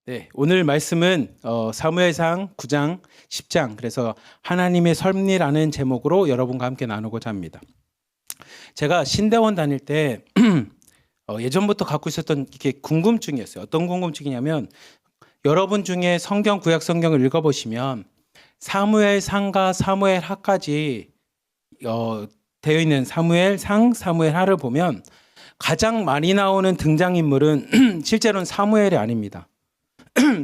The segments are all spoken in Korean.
네, 오늘 말씀은 사무엘상 9장 10장 그래서 하나님의 섭리라는 제목으로 여러분과 함께 나누고자 합니다. 제가 신대원 다닐 때 예전부터 갖고 있었던 이게 궁금증이었어요. 어떤 궁금증이냐면 여러분 중에 성경 구약 성경을 읽어보시면 사무엘상과 사무엘하까지 되어 있는 사무엘상, 사무엘하를 보면 가장 많이 나오는 등장인물은 실제로는 사무엘이 아닙니다.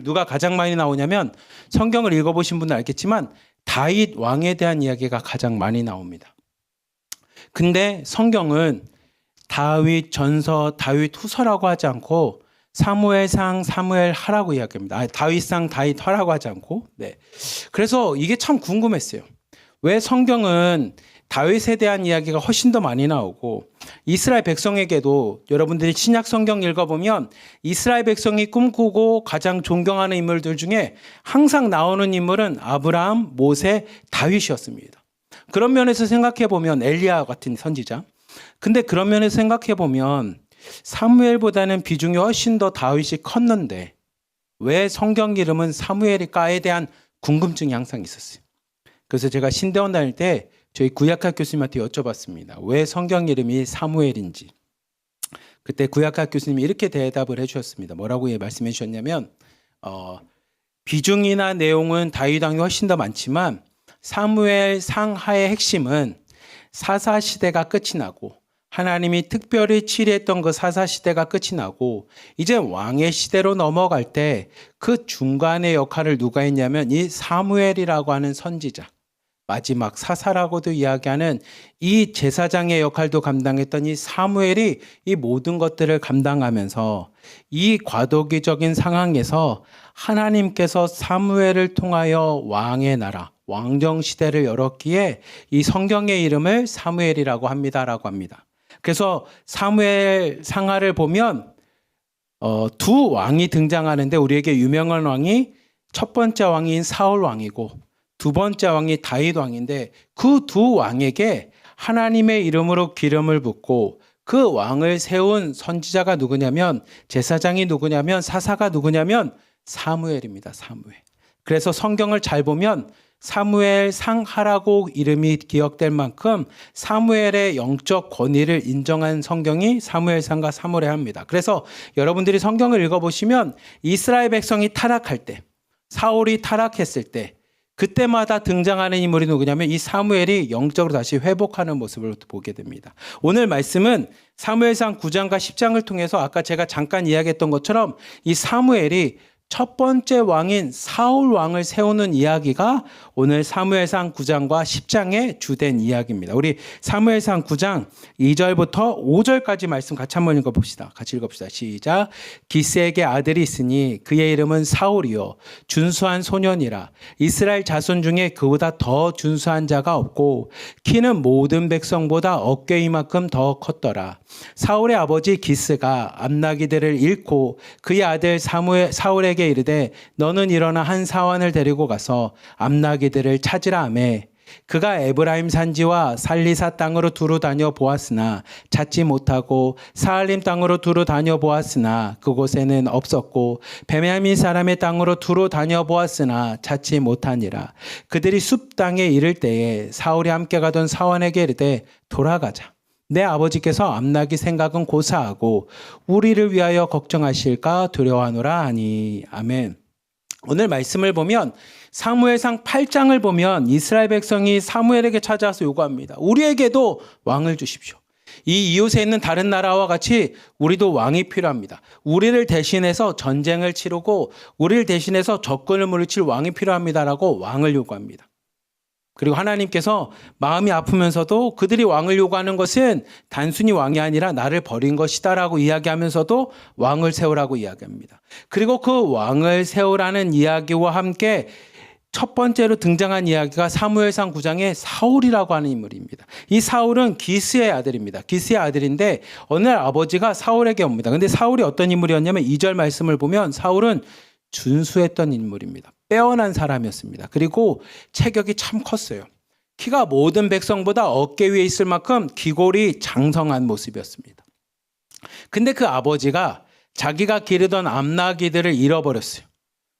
누가 가장 많이 나오냐면 성경을 읽어보신 분은 알겠지만 다윗 왕에 대한 이야기가 가장 많이 나옵니다. 근데 성경은 다윗 전서, 다윗 후서라고 하지 않고 사무엘상, 사무엘하라고 이야기합니다. 다윗상, 다윗하라고 하지 않고. 네. 그래서 이게 참 궁금했어요. 왜 성경은 다윗에 대한 이야기가 훨씬 더 많이 나오고 이스라엘 백성에게도 여러분들이 신약 성경 읽어보면 이스라엘 백성이 꿈꾸고 가장 존경하는 인물들 중에 항상 나오는 인물은 아브라함, 모세, 다윗이었습니다. 그런 면에서 생각해보면 엘리야 같은 선지자. 근데 그런 면에서 생각해보면 사무엘보다는 비중이 훨씬 더 다윗이 컸는데 왜 성경 이름은 사무엘일까에 대한 궁금증이 항상 있었어요. 그래서 제가 신대원 다닐 때 저희 구약학 교수님한테 여쭤봤습니다. 왜 성경 이름이 사무엘인지. 그때 구약학 교수님이 이렇게 대답을 해주셨습니다. 뭐라고 말씀해 주셨냐면 비중이나 내용은 다윗 왕이 훨씬 더 많지만 사무엘 상하의 핵심은 사사시대가 끝이 나고 하나님이 특별히 치리했던 그 사사시대가 끝이 나고 이제 왕의 시대로 넘어갈 때 그 중간의 역할을 누가 했냐면 이 사무엘이라고 하는 선지자, 마지막 사사라고도 이야기하는 이 제사장의 역할도 감당했던 이 사무엘이 이 모든 것들을 감당하면서 이 과도기적인 상황에서 하나님께서 사무엘을 통하여 왕의 나라, 왕정시대를 열었기에 이 성경의 이름을 사무엘이라고 합니다라고 합니다. 그래서 사무엘 상하를 보면 두 왕이 등장하는데 우리에게 유명한 왕이 첫 번째 왕인 사울 왕이고 두 번째 왕이 다윗 왕인데 그 두 왕에게 하나님의 이름으로 기름을 붓고 그 왕을 세운 선지자가 누구냐면 제사장이 누구냐면 사사가 누구냐면 사무엘입니다. 사무엘. 그래서 성경을 잘 보면 사무엘 상하라고 이름이 기억될 만큼 사무엘의 영적 권위를 인정한 성경이 사무엘상과 사무엘하입니다. 그래서 여러분들이 성경을 읽어보시면 이스라엘 백성이 타락할 때, 사울이 타락했을 때 그때마다 등장하는 인물이 누구냐면 이 사무엘이 영적으로 다시 회복하는 모습을 보게 됩니다. 오늘 말씀은 사무엘상 9장과 10장을 통해서 아까 제가 잠깐 이야기했던 것처럼 이 사무엘이 첫 번째 왕인 사울 왕을 세우는 이야기가 오늘 사무엘상 9장과 10장의 주된 이야기입니다. 우리 사무엘상 9장 2절부터 5절까지 말씀 같이 한번 읽어봅시다. 같이 읽읍시다. 시작. 기스에게 아들이 있으니 그의 이름은 사울이요 준수한 소년이라. 이스라엘 자손 중에 그보다 더 준수한 자가 없고 키는 모든 백성보다 어깨 이만큼 더 컸더라. 사울의 아버지 기스가 암나기들을 잃고 그의 아들 사울에게 이르되 너는 일어나 한 사환을 데리고 가서 암나기들을 찾으라 하매 그가 에브라임 산지와 살리사 땅으로 두루 다녀 보았으나 찾지 못하고 사알림 땅으로 두루 다녀 보았으나 그곳에는 없었고 베냐민 사람의 땅으로 두루 다녀 보았으나 찾지 못하니라. 그들이 숲 땅에 이를 때에 사울이 함께 가던 사환에게 이르되 돌아가자. 내 아버지께서 암나기 생각은 고사하고 우리를 위하여 걱정하실까 두려워하노라 하니. 아멘. 오늘 말씀을 보면 사무엘상 8장을 보면 이스라엘 백성이 사무엘에게 찾아와서 요구합니다. 우리에게도 왕을 주십시오. 이 이웃에 있는 다른 나라와 같이 우리도 왕이 필요합니다. 우리를 대신해서 전쟁을 치르고 우리를 대신해서 적군을 물리칠 왕이 필요합니다라고 왕을 요구합니다. 그리고 하나님께서 마음이 아프면서도 그들이 왕을 요구하는 것은 단순히 왕이 아니라 나를 버린 것이다라고 이야기하면서도 왕을 세우라고 이야기합니다. 그리고 그 왕을 세우라는 이야기와 함께 첫 번째로 등장한 이야기가 사무엘상 9장의 사울이라고 하는 인물입니다. 이 사울은 기스의 아들입니다. 기스의 아들인데 어느 날 아버지가 사울에게 옵니다. 근데 사울이 어떤 인물이었냐면 2절 말씀을 보면 사울은 준수했던 인물입니다. 빼어난 사람이었습니다. 그리고 체격이 참 컸어요. 키가 모든 백성보다 어깨 위에 있을 만큼 기골이 장성한 모습이었습니다. 근데 그 아버지가 자기가 기르던 암나기들을 잃어버렸어요.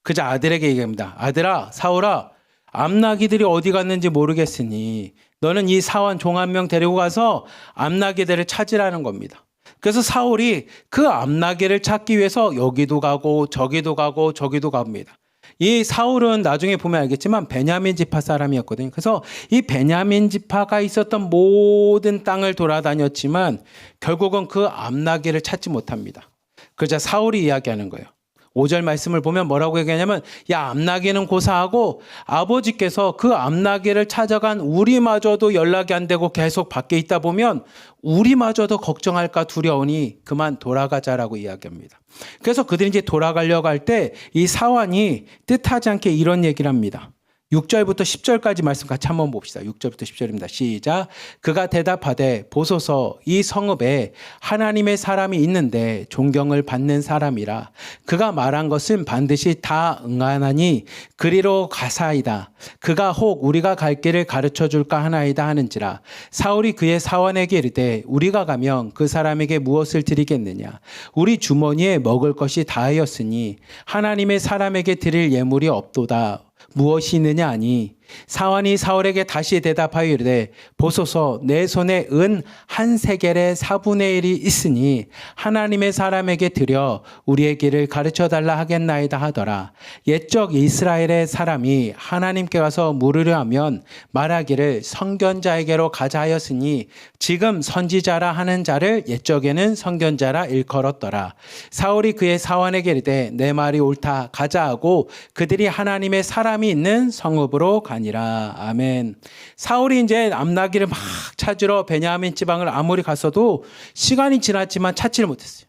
그자 아들에게 얘기합니다. 아들아, 사울아, 암나기들이 어디 갔는지 모르겠으니 너는 이 사원 종 한 명 데리고 가서 암나기들을 찾으라는 겁니다. 그래서 사울이 그 암나기를 찾기 위해서 여기도 가고 저기도 가고 저기도 갑니다. 이 사울은 나중에 보면 알겠지만 베냐민 지파 사람이었거든요. 그래서 이 베냐민 지파가 있었던 모든 땅을 돌아다녔지만 결국은 그 암나기를 찾지 못합니다. 그러자 사울이 이야기하는 거예요. 5절 말씀을 보면 뭐라고 얘기하냐면, 야, 암나기는 고사하고 아버지께서 그 암나기를 찾아간 우리마저도 연락이 안 되고 계속 밖에 있다 보면 우리마저도 걱정할까 두려우니 그만 돌아가자라고 이야기합니다. 그래서 그들이 이제 돌아가려고 할 때 이 사환이 뜻하지 않게 이런 얘기를 합니다. 6절부터 10절까지 말씀 같이 한번 봅시다. 6절부터 10절입니다. 시작. 그가 대답하되 보소서 이 성읍에 하나님의 사람이 있는데 존경을 받는 사람이라. 그가 말한 것은 반드시 다 응하나니 그리로 가사이다. 그가 혹 우리가 갈 길을 가르쳐 줄까 하나이다 하는지라. 사울이 그의 사원에게 이르되 우리가 가면 그 사람에게 무엇을 드리겠느냐. 우리 주머니에 먹을 것이 다하였으니 하나님의 사람에게 드릴 예물이 없도다. 무엇이 있느냐 하니 사환이 사울에게 다시 대답하여 이르되 보소서 내 손에 은 한 세겔의 4분의 1이 있으니 하나님의 사람에게 드려 우리의 길을 가르쳐 달라 하겠나이다 하더라. 옛적 이스라엘의 사람이 하나님께 가서 물으려 하면 말하기를 선견자에게로 가자 하였으니 지금 선지자라 하는 자를 옛적에는 선견자라 일컬었더라. 사울이 그의 사원에게 이르되 내 말이 옳다 가자 하고 그들이 하나님의 사람이 있는 성읍으로 가니라. 아멘. 사울이 이제 암나기를 막 찾으러 베냐민 지방을 아무리 갔어도 시간이 지났지만 찾지를 못했어요.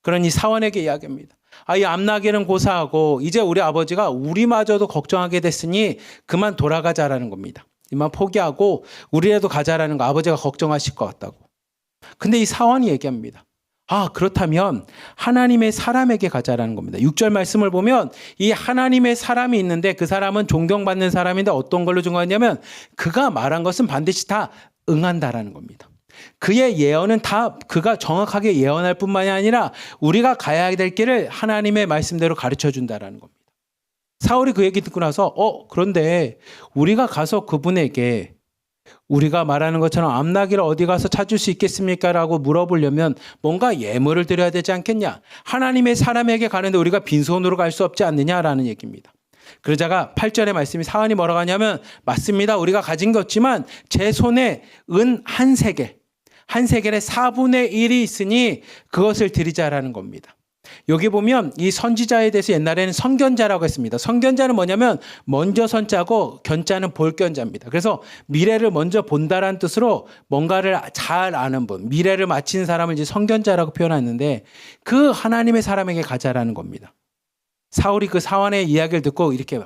그러니 사원에게 이야기합니다. 이 암나기는 고사하고 이제 우리 아버지가 우리마저도 걱정하게 됐으니 그만 돌아가자라는 겁니다. 이만 포기하고 우리라도 가자라는 거 아버지가 걱정하실 것 같다고. 근데 이 사원이 얘기합니다. 그렇다면 하나님의 사람에게 가자라는 겁니다. 6절 말씀을 보면 이 하나님의 사람이 있는데 그 사람은 존경받는 사람인데 어떤 걸로 증거하냐면 그가 말한 것은 반드시 다 응한다라는 겁니다. 그의 예언은 다 그가 정확하게 예언할 뿐만이 아니라 우리가 가야 될 길을 하나님의 말씀대로 가르쳐 준다라는 겁니다. 사울이 그 얘기 듣고 나서 그런데 우리가 가서 그분에게 우리가 말하는 것처럼 암나기를 어디 가서 찾을 수 있겠습니까? 라고 물어보려면 뭔가 예물을 드려야 되지 않겠냐? 하나님의 사람에게 가는데 우리가 빈손으로 갈 수 없지 않느냐라는 얘기입니다. 그러자가 8절의 말씀이 사환이 뭐라고 하냐면 맞습니다. 우리가 가진 게 없지만 제 손에 은 한 세겔의 4분의 1이 있으니 그것을 드리자라는 겁니다. 여기 보면 이 선지자에 대해서 옛날에는 선견자라고 했습니다. 선견자는 뭐냐면 먼저 선자고 견자는 볼견자입니다. 그래서 미래를 먼저 본다라는 뜻으로 뭔가를 잘 아는 분, 미래를 마친 사람을 이제 선견자라고 표현하는데 그 하나님의 사람에게 가자라는 겁니다. 사울이 그 사환의 이야기를 듣고 이렇게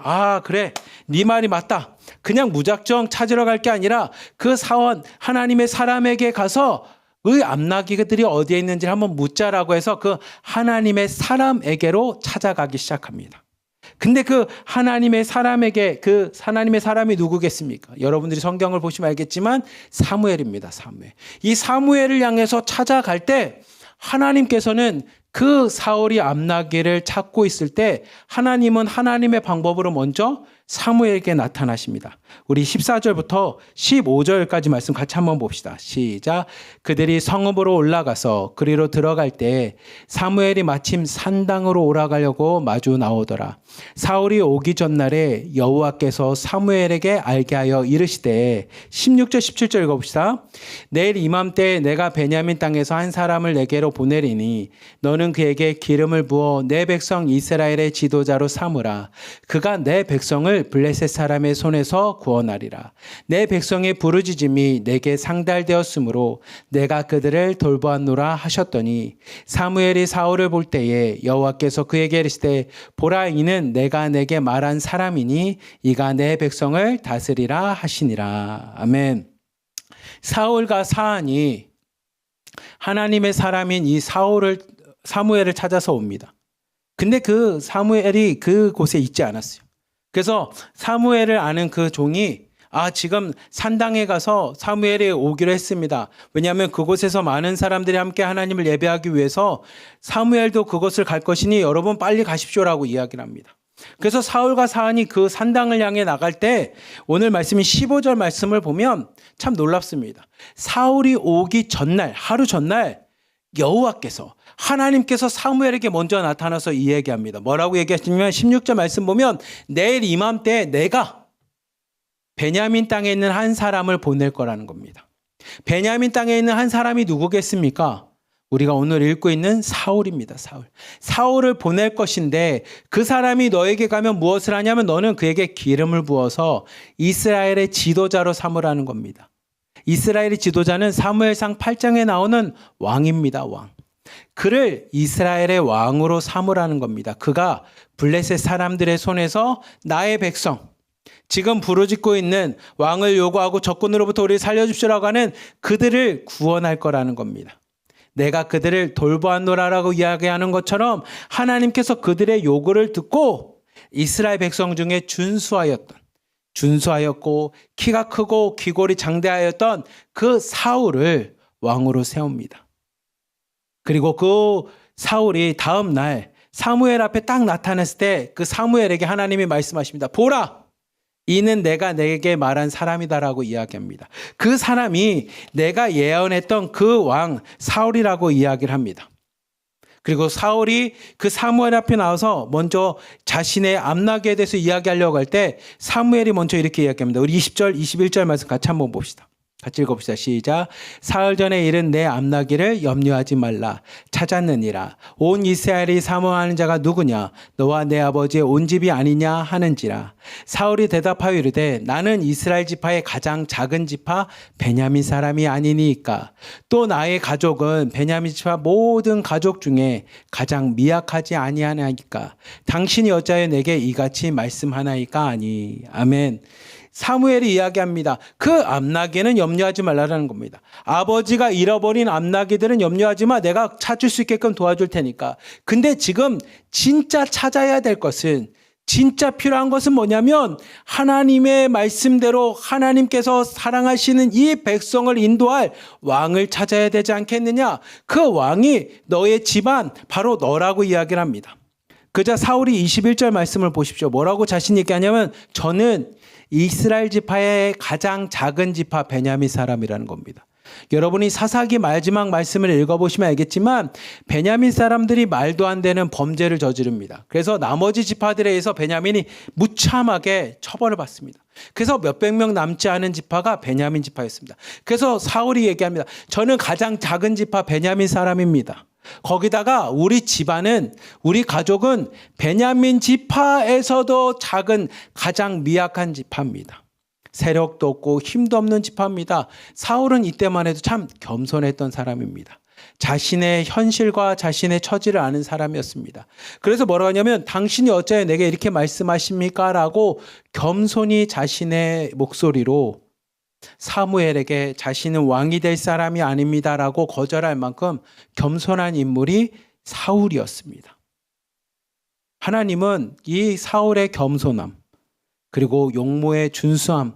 그래 네 말이 맞다. 그냥 무작정 찾으러 갈 게 아니라 그 사원 하나님의 사람에게 가서 의 암나기들이 어디에 있는지 한번 묻자라고 해서 그 하나님의 사람에게로 찾아가기 시작합니다. 근데 그 하나님의 사람에게 그 하나님의 사람이 누구겠습니까? 여러분들이 성경을 보시면 알겠지만 사무엘입니다. 사무엘. 이 사무엘을 향해서 찾아갈 때 하나님께서는 그 사울이 암나기를 찾고 있을 때 하나님은 하나님의 방법으로 먼저 사무엘에게 나타나십니다. 우리 14절부터 15절까지 말씀 같이 한번 봅시다. 시작. 그들이 성읍으로 올라가서 그리로 들어갈 때 사무엘이 마침 산당으로 올라가려고 마주 나오더라. 사울이 오기 전날에 여호와께서 사무엘에게 알게 하여 이르시되 16절 17절 읽어봅시다. 내일 이맘때에 내가 베냐민 땅에서 한 사람을 내게로 보내리니 너는 그에게 기름을 부어 내 백성 이스라엘의 지도자로 삼으라. 그가 내 백성을 블레셋 사람의 손에서 구원하리라. 내 백성의 부르짖음이 내게 상달되었으므로 내가 그들을 돌보았노라 하셨더니 사무엘이 사울을 볼 때에 여호와께서 그에게 이르시되 보라 이는 내가 내게 말한 사람이니 이가 내 백성을 다스리라 하시니라. 아멘. 사울과 사안이 하나님의 사람인 이 사무엘을 찾아서 옵니다. 근데 그 사무엘이 그곳에 있지 않았어요. 그래서 사무엘을 아는 그 종이 지금 산당에 가서 사무엘이 오기로 했습니다. 왜냐하면 그곳에서 많은 사람들이 함께 하나님을 예배하기 위해서 사무엘도 그곳을 갈 것이니 여러분 빨리 가십시오라고 이야기를 합니다. 그래서 사울과 사안이 그 산당을 향해 나갈 때 오늘 말씀인 15절 말씀을 보면 참 놀랍습니다. 사울이 오기 전날, 하루 전날 여호와께서 하나님께서 사무엘에게 먼저 나타나서 이 얘기합니다. 뭐라고 얘기하시냐면 16절 말씀 보면 내일 이맘때에 내가 베냐민 땅에 있는 한 사람을 보낼 거라는 겁니다. 베냐민 땅에 있는 한 사람이 누구겠습니까? 우리가 오늘 읽고 있는 사울입니다. 사울을 보낼 것인데 그 사람이 너에게 가면 무엇을 하냐면 너는 그에게 기름을 부어서 이스라엘의 지도자로 삼으라는 겁니다. 이스라엘의 지도자는 사무엘상 8장에 나오는 왕입니다. 왕. 그를 이스라엘의 왕으로 삼으라는 겁니다. 그가 블레셋 사람들의 손에서 나의 백성, 지금 부르짖고 있는 왕을 요구하고 적군으로부터 우리를 살려주시라고 하는 그들을 구원할 거라는 겁니다. 내가 그들을 돌보았노라라고 이야기하는 것처럼 하나님께서 그들의 요구를 듣고 이스라엘 백성 중에 준수하였고 키가 크고 귀골이 장대하였던 그 사울을 왕으로 세웁니다. 그리고 그 사울이 다음 날 사무엘 앞에 딱 나타났을 때 그 사무엘에게 하나님이 말씀하십니다. 보라! 이는 내가 내게 말한 사람이다라고 이야기합니다. 그 사람이 내가 예언했던 그 왕 사울이라고 이야기를 합니다. 그리고 사울이 그 사무엘 앞에 나와서 먼저 자신의 암나기에 대해서 이야기하려고 할 때 사무엘이 먼저 이렇게 이야기합니다. 우리 20절, 21절 말씀 같이 한번 봅시다. 같이 읽어봅시다. 시작. 사흘 전에 이른 내 암나기를 염려하지 말라. 찾았느니라. 온 이스라엘이 사모하는 자가 누구냐? 너와 내 아버지의 온 집이 아니냐 하는지라. 사울이 대답하여 이르되 나는 이스라엘 지파의 가장 작은 지파 베냐민 사람이 아니니까. 또 나의 가족은 베냐민 지파 모든 가족 중에 가장 미약하지 아니하나이까. 당신이 어찌하여 내게 이같이 말씀하나이까 아니. 아멘. 사무엘이 이야기합니다. 그 암나기는 염려하지 말라는 겁니다. 아버지가 잃어버린 암나기들은 염려하지 마. 내가 찾을 수 있게끔 도와줄 테니까. 근데 지금 진짜 찾아야 될 것은, 진짜 필요한 것은 뭐냐면 하나님의 말씀대로 하나님께서 사랑하시는 이 백성을 인도할 왕을 찾아야 되지 않겠느냐. 그 왕이 너의 집안, 바로 너라고 이야기를 합니다. 그자 사울이 21절 말씀을 보십시오. 뭐라고 자신 있게 하냐면 저는 이스라엘 지파의 가장 작은 지파 베냐민 사람이라는 겁니다. 여러분이 사사기 마지막 말씀을 읽어보시면 알겠지만 베냐민 사람들이 말도 안 되는 범죄를 저지릅니다. 그래서 나머지 지파들에 의해서 베냐민이 무참하게 처벌을 받습니다. 그래서 몇백 명 남지 않은 지파가 베냐민 지파였습니다. 그래서 사울이 얘기합니다. 저는 가장 작은 지파 베냐민 사람입니다. 거기다가 우리 집안은, 우리 가족은 베냐민 지파에서도 작은 가장 미약한 지파입니다. 세력도 없고 힘도 없는 지파입니다. 사울은 이때만 해도 참 겸손했던 사람입니다. 자신의 현실과 자신의 처지를 아는 사람이었습니다. 그래서 뭐라고 하냐면 당신이 어찌하여 내게 이렇게 말씀하십니까? 라고 겸손히 자신의 목소리로 사무엘에게 자신은 왕이 될 사람이 아닙니다라고 거절할 만큼 겸손한 인물이 사울이었습니다. 하나님은 이 사울의 겸손함, 그리고 용모의 준수함,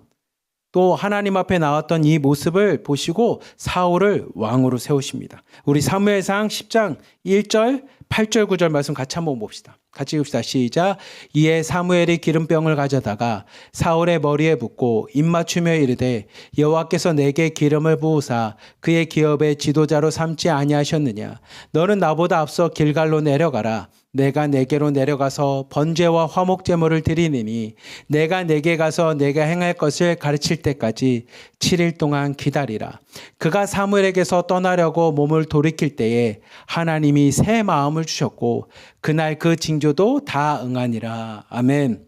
또 하나님 앞에 나왔던 이 모습을 보시고 사울을 왕으로 세우십니다. 우리 사무엘상 10장 1절, 8절, 9절 말씀 같이 한번 봅시다. 같이 읽읍시다. 시작. 이에 사무엘이 기름병을 가져다가 사울의 머리에 붓고 입맞추며 이르되 여호와께서 내게 기름을 부으사 그의 기업의 지도자로 삼지 아니하셨느냐. 너는 나보다 앞서 길갈로 내려가라. 내가 내게로 내려가서 번제와 화목 제물을 드리니 내가 내게 가서 내가 행할 것을 가르칠 때까지 7일 동안 기다리라. 그가 사무엘에게서 떠나려고 몸을 돌이킬 때에 하나님이 새 마음을 주셨고 그날 그 징조도 다 응하니라. 아멘.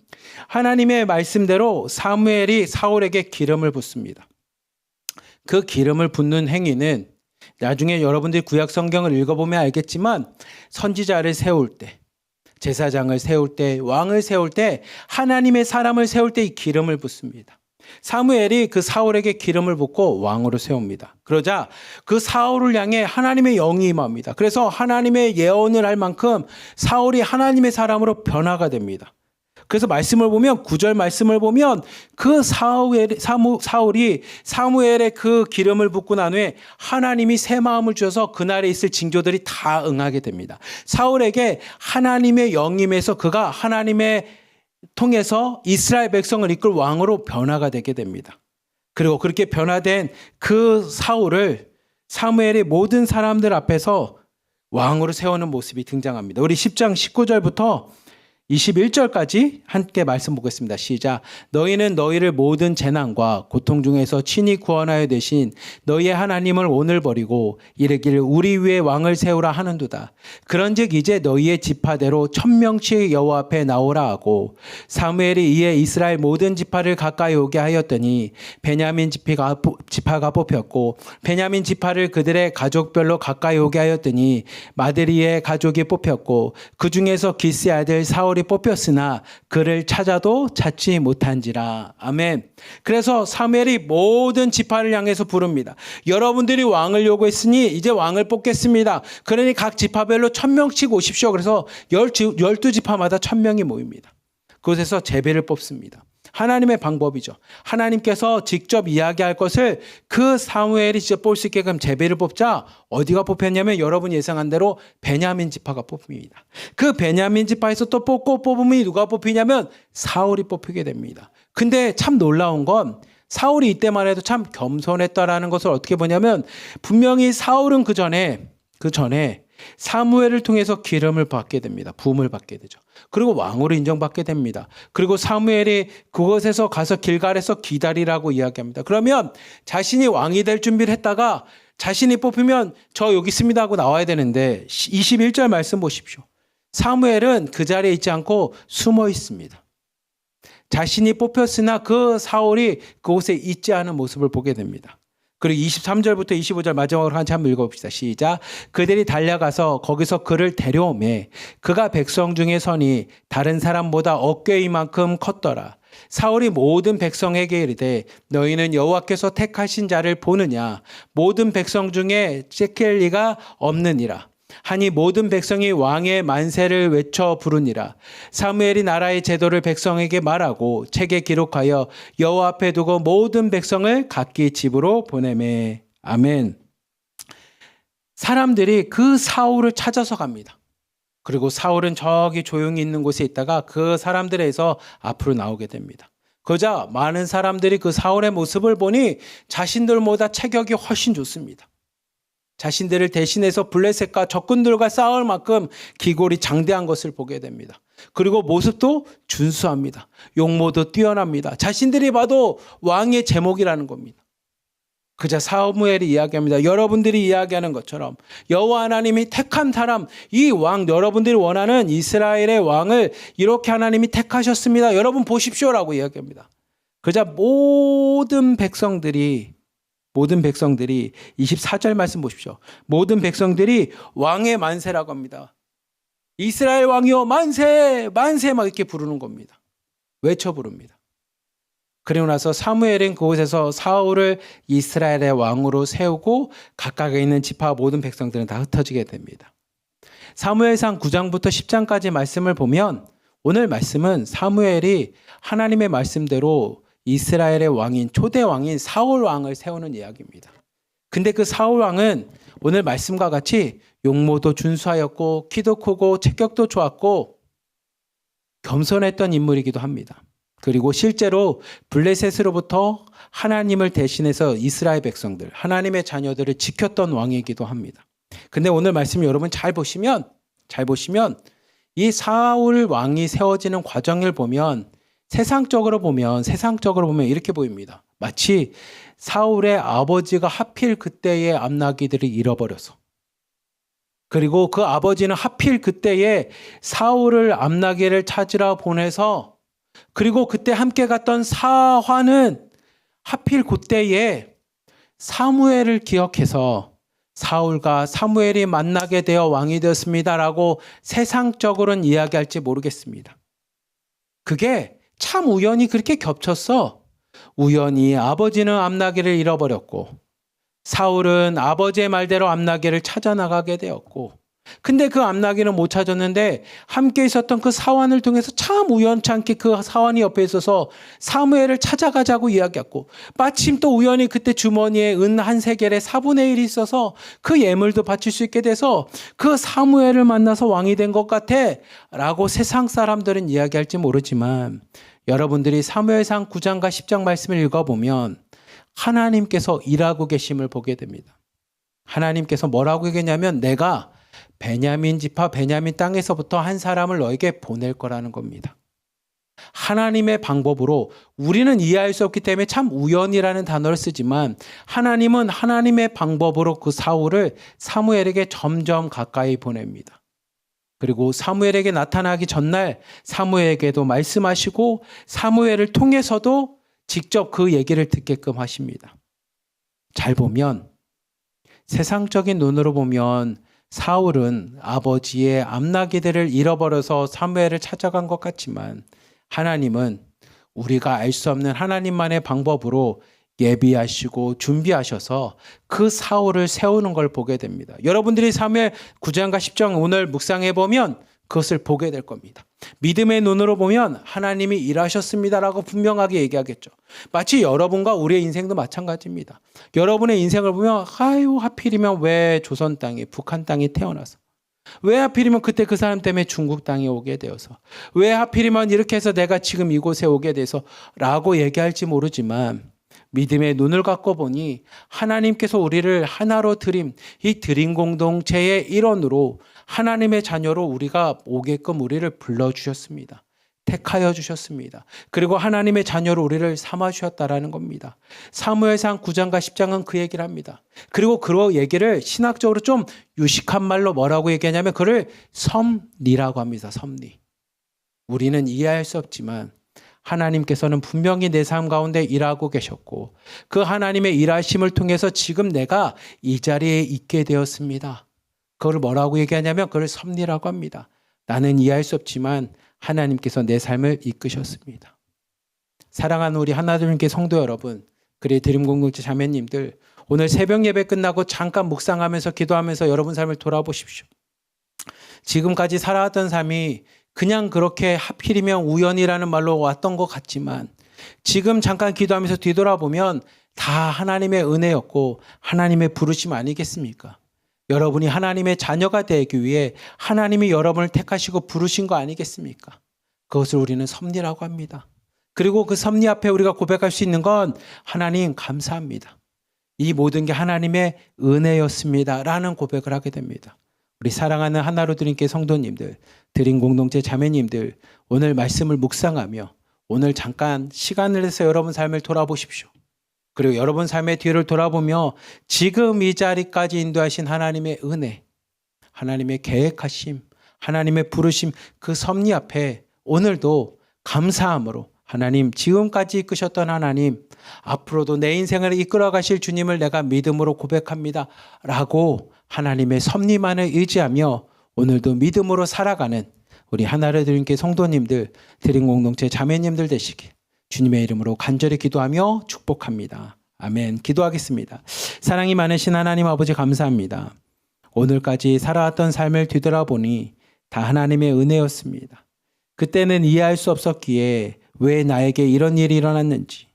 하나님의 말씀대로 사무엘이 사울에게 기름을 붓습니다. 그 기름을 붓는 행위는 나중에 여러분들이 구약 성경을 읽어보면 알겠지만 선지자를 세울 때, 제사장을 세울 때, 왕을 세울 때, 하나님의 사람을 세울 때 이 기름을 붓습니다. 사무엘이 그 사울에게 기름을 붓고 왕으로 세웁니다. 그러자 그 사울을 향해 하나님의 영이 임합니다. 그래서 하나님의 예언을 할 만큼 사울이 하나님의 사람으로 변화가 됩니다. 그래서 말씀을 보면 9절 말씀을 보면 그 사울이 사무엘의 그 기름을 붓고 난 후에 하나님이 새 마음을 주셔서 그날에 있을 징조들이 다 응하게 됩니다. 사울에게 하나님의 영임에서 그가 하나님의 통해서 이스라엘 백성을 이끌 왕으로 변화가 되게 됩니다. 그리고 그렇게 변화된 그 사울을 사무엘이 모든 사람들 앞에서 왕으로 세우는 모습이 등장합니다. 우리 10장 19절부터 21절까지 함께 말씀 보겠습니다. 시작. 너희는 너희를 모든 재난과 고통 중에서 친히 구원하여 되신 너희의 하나님을 오늘 버리고 이르기를 우리 위에 왕을 세우라 하는도다. 그런즉 이제 너희의 지파대로 1000명씩 여호와 앞에 나오라 하고 사무엘이 이에 이스라엘 모든 지파를 가까이 오게 하였더니 베냐민 지파가 뽑혔고 베냐민 지파를 그들의 가족별로 가까이 오게 하였더니 마드리의 가족이 뽑혔고 그 중에서 기스의 아들 사울이 뽑혔으나 그를 찾아도 찾지 못한지라. 아멘. 그래서 사무엘이 모든 지파를 향해서 부릅니다. 여러분들이 왕을 요구했으니 이제 왕을 뽑겠습니다. 그러니 각 지파별로 1000명씩 오십시오. 그래서 12지파마다 1000명이 모입니다. 그곳에서 제비를 뽑습니다. 하나님의 방법이죠. 하나님께서 직접 이야기할 것을 그 사무엘이 직접 볼 수 있게끔 제비를 뽑자 어디가 뽑혔냐면 여러분 예상한 대로 베냐민 지파가 뽑힙니다. 그 베냐민 지파에서 또 뽑으면 누가 뽑히냐면 사울이 뽑히게 됩니다. 근데 참 놀라운 건 사울이 이때만 해도 참 겸손했다라는 것을 어떻게 보냐면 분명히 사울은 그 전에 사무엘을 통해서 기름을 받게 됩니다. 부음을 받게 되죠. 그리고 왕으로 인정받게 됩니다. 그리고 사무엘이 그곳에서 가서 길갈에서 기다리라고 이야기합니다. 그러면 자신이 왕이 될 준비를 했다가 자신이 뽑히면 저 여기 있습니다 하고 나와야 되는데 21절 말씀 보십시오. 사무엘은 그 자리에 있지 않고 숨어 있습니다. 자신이 뽑혔으나 그 사울이 그곳에 있지 않은 모습을 보게 됩니다. 그리고 23절부터 25절 마지막으로 한번 읽어봅시다. 시작. 그들이 달려가서 거기서 그를 데려오매 그가 백성 중에 서니 다른 사람보다 어깨 이만큼 컸더라. 사울이 모든 백성에게 이르되 너희는 여호와께서 택하신 자를 보느냐 모든 백성 중에 째킬 리가 없느니라. 하니 모든 백성이 왕의 만세를 외쳐 부르니라. 사무엘이 나라의 제도를 백성에게 말하고 책에 기록하여 여호와 앞에 두고 모든 백성을 각기 집으로 보내매. 아멘. 사람들이 그 사울을 찾아서 갑니다. 그리고 사울은 저기 조용히 있는 곳에 있다가 그 사람들에서 앞으로 나오게 됩니다. 그러자 많은 사람들이 그 사울의 모습을 보니 자신들보다 체격이 훨씬 좋습니다. 자신들을 대신해서 블레셋과 적군들과 싸울 만큼 기골이 장대한 것을 보게 됩니다. 그리고 모습도 준수합니다. 용모도 뛰어납니다. 자신들이 봐도 왕의 제목이라는 겁니다. 그자 사무엘이 이야기합니다. 여러분들이 이야기하는 것처럼 여호와 하나님이 택한 사람, 이 왕, 여러분들이 원하는 이스라엘의 왕을 이렇게 하나님이 택하셨습니다. 여러분 보십시오라고 이야기합니다. 그자 모든 백성들이 24절 말씀 보십시오. 모든 백성들이 왕의 만세라고 합니다. 이스라엘 왕이여 만세 만세 막 이렇게 부르는 겁니다. 외쳐 부릅니다. 그리고 나서 사무엘은 그곳에서 사울을 이스라엘의 왕으로 세우고 각각에 있는 지파 모든 백성들은 다 흩어지게 됩니다. 사무엘상 9장부터 10장까지 말씀을 보면 오늘 말씀은 사무엘이 하나님의 말씀대로 이스라엘의 왕인 초대 왕인 사울 왕을 세우는 이야기입니다. 근데 그 사울 왕은 오늘 말씀과 같이 용모도 준수하였고 키도 크고 체격도 좋았고 겸손했던 인물이기도 합니다. 그리고 실제로 블레셋으로부터 하나님을 대신해서 이스라엘 백성들, 하나님의 자녀들을 지켰던 왕이기도 합니다. 근데 오늘 말씀 여러분 잘 보시면 이 사울 왕이 세워지는 과정을 보면 세상적으로 보면 이렇게 보입니다. 마치 사울의 아버지가 하필 그때의 암나기들을 잃어버려서 그리고 그 아버지는 하필 그때에 사울을 암나기를 찾으러 보내서 그리고 그때 함께 갔던 사환은 하필 그때에 사무엘을 기억해서 사울과 사무엘이 만나게 되어 왕이 되었습니다라고 세상적으로는 이야기할지 모르겠습니다. 그게 참 우연히 그렇게 겹쳤어. 우연히 아버지는 암나기를 잃어버렸고 사울은 아버지의 말대로 암나기를 찾아 나가게 되었고 근데 그 암나귀는 못 찾았는데 함께 있었던 그 사환을 통해서 참 우연찮게 그 사환이 옆에 있어서 사무엘을 찾아가자고 이야기했고, 마침 또 우연히 그때 주머니에 은 한 세겔의 4분의 1이 있어서 그 예물도 바칠 수 있게 돼서 그 사무엘을 만나서 왕이 된 것 같아 라고 세상 사람들은 이야기할지 모르지만, 여러분들이 사무엘상 9장과 10장 말씀을 읽어보면 하나님께서 일하고 계심을 보게 됩니다. 하나님께서 뭐라고 얘기했냐면, 내가 베냐민 지파 베냐민 땅에서부터 한 사람을 너에게 보낼 거라는 겁니다. 하나님의 방법으로, 우리는 이해할 수 없기 때문에 참 우연이라는 단어를 쓰지만, 하나님은 하나님의 방법으로 그 사울을 사무엘에게 점점 가까이 보냅니다. 그리고 사무엘에게 나타나기 전날 사무엘에게도 말씀하시고 사무엘을 통해서도 직접 그 얘기를 듣게끔 하십니다. 잘 보면, 세상적인 눈으로 보면 사울은 아버지의 암나귀들을 잃어버려서 사무엘을 찾아간 것 같지만, 하나님은 우리가 알 수 없는 하나님만의 방법으로 예비하시고 준비하셔서 그 사울을 세우는 걸 보게 됩니다. 여러분들이 사무엘 9장과 10장 오늘 묵상해 보면 그것을 보게 될 겁니다. 믿음의 눈으로 보면 하나님이 일하셨습니다라고 분명하게 얘기하겠죠. 마치 여러분과 우리의 인생도 마찬가지입니다. 여러분의 인생을 보면, 아유, 하필이면 왜 조선 땅에, 북한 땅에 태어나서, 왜 하필이면 그때 그 사람 때문에 중국 땅에 오게 되어서, 왜 하필이면 이렇게 해서 내가 지금 이곳에 오게 돼서 라고 얘기할지 모르지만, 믿음의 눈을 갖고 보니 하나님께서 우리를 하나로 드림, 이 드림 공동체의 일원으로 하나님의 자녀로 우리가 오게끔 우리를 불러주셨습니다. 택하여 주셨습니다. 그리고 하나님의 자녀로 우리를 삼아주셨다라는 겁니다. 사무엘상 9장과 10장은 그 얘기를 합니다. 그리고 그 얘기를 신학적으로 좀 유식한 말로 뭐라고 얘기하냐면 그를 섭리라고 합니다. 섭리. 우리는 이해할 수 없지만 하나님께서는 분명히 내 삶 가운데 일하고 계셨고, 그 하나님의 일하심을 통해서 지금 내가 이 자리에 있게 되었습니다. 그걸 뭐라고 얘기하냐면 그걸 섭리라고 합니다. 나는 이해할 수 없지만 하나님께서 내 삶을 이끄셨습니다. 사랑하는 우리 하나님께 성도 여러분, 그리고 드림 공동체 자매님들, 오늘 새벽 예배 끝나고 잠깐 묵상하면서 기도하면서 여러분 삶을 돌아보십시오. 지금까지 살아왔던 삶이 그냥 그렇게 하필이면 우연이라는 말로 왔던 것 같지만, 지금 잠깐 기도하면서 뒤돌아보면 다 하나님의 은혜였고 하나님의 부르심 아니겠습니까? 여러분이 하나님의 자녀가 되기 위해 하나님이 여러분을 택하시고 부르신 거 아니겠습니까? 그것을 우리는 섭리라고 합니다. 그리고 그 섭리 앞에 우리가 고백할 수 있는 건, 하나님 감사합니다. 이 모든 게 하나님의 은혜였습니다 라는 고백을 하게 됩니다. 우리 사랑하는 하나로 드림교회 성도님들, 드림 공동체 자매님들, 오늘 말씀을 묵상하며 오늘 잠깐 시간을 내서 여러분 삶을 돌아보십시오. 그리고 여러분 삶의 뒤를 돌아보며 지금 이 자리까지 인도하신 하나님의 은혜, 하나님의 계획하심, 하나님의 부르심, 그 섭리 앞에 오늘도 감사함으로, 하나님 지금까지 이끄셨던 하나님, 앞으로도 내 인생을 이끌어 가실 주님을 내가 믿음으로 고백합니다 라고 하나님의 섭리만을 의지하며 오늘도 믿음으로 살아가는 우리 하나를 드림교회 성도님들, 드림 공동체 자매님들 되시길 주님의 이름으로 간절히 기도하며 축복합니다. 아멘. 기도하겠습니다. 사랑이 많으신 하나님 아버지 감사합니다. 오늘까지 살아왔던 삶을 뒤돌아보니 다 하나님의 은혜였습니다. 그때는 이해할 수 없었기에 왜 나에게 이런 일이 일어났는지,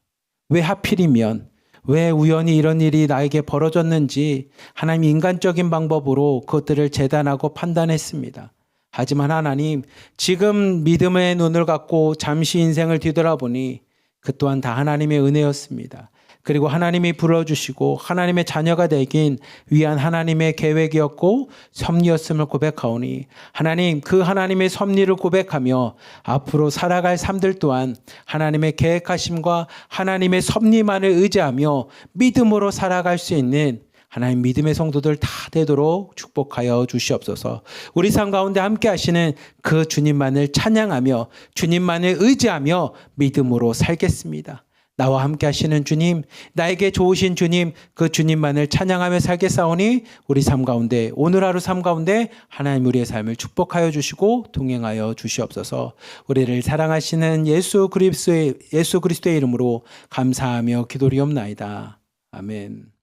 왜 하필이면, 왜 우연히 이런 일이 나에게 벌어졌는지 하나님 인간적인 방법으로 그것들을 재단하고 판단했습니다. 하지만 하나님, 지금 믿음의 눈을 갖고 잠시 인생을 뒤돌아보니 그 또한 다 하나님의 은혜였습니다. 그리고 하나님이 불러주시고 하나님의 자녀가 되긴 위한 하나님의 계획이었고 섭리였음을 고백하오니, 하나님 그 하나님의 섭리를 고백하며 앞으로 살아갈 삶들 또한 하나님의 계획하심과 하나님의 섭리만을 의지하며 믿음으로 살아갈 수 있는 하나님 믿음의 성도들 다 되도록 축복하여 주시옵소서. 우리 삶 가운데 함께 하시는 그 주님만을 찬양하며 주님만을 의지하며 믿음으로 살겠습니다. 나와 함께 하시는 주님, 나에게 좋으신 주님, 그 주님만을 찬양하며 살겠사오니 우리 삶 가운데, 오늘 하루 삶 가운데 하나님 우리의 삶을 축복하여 주시고 동행하여 주시옵소서. 우리를 사랑하시는 예수 그리스도의 이름으로 감사하며 기도리옵나이다. 아멘.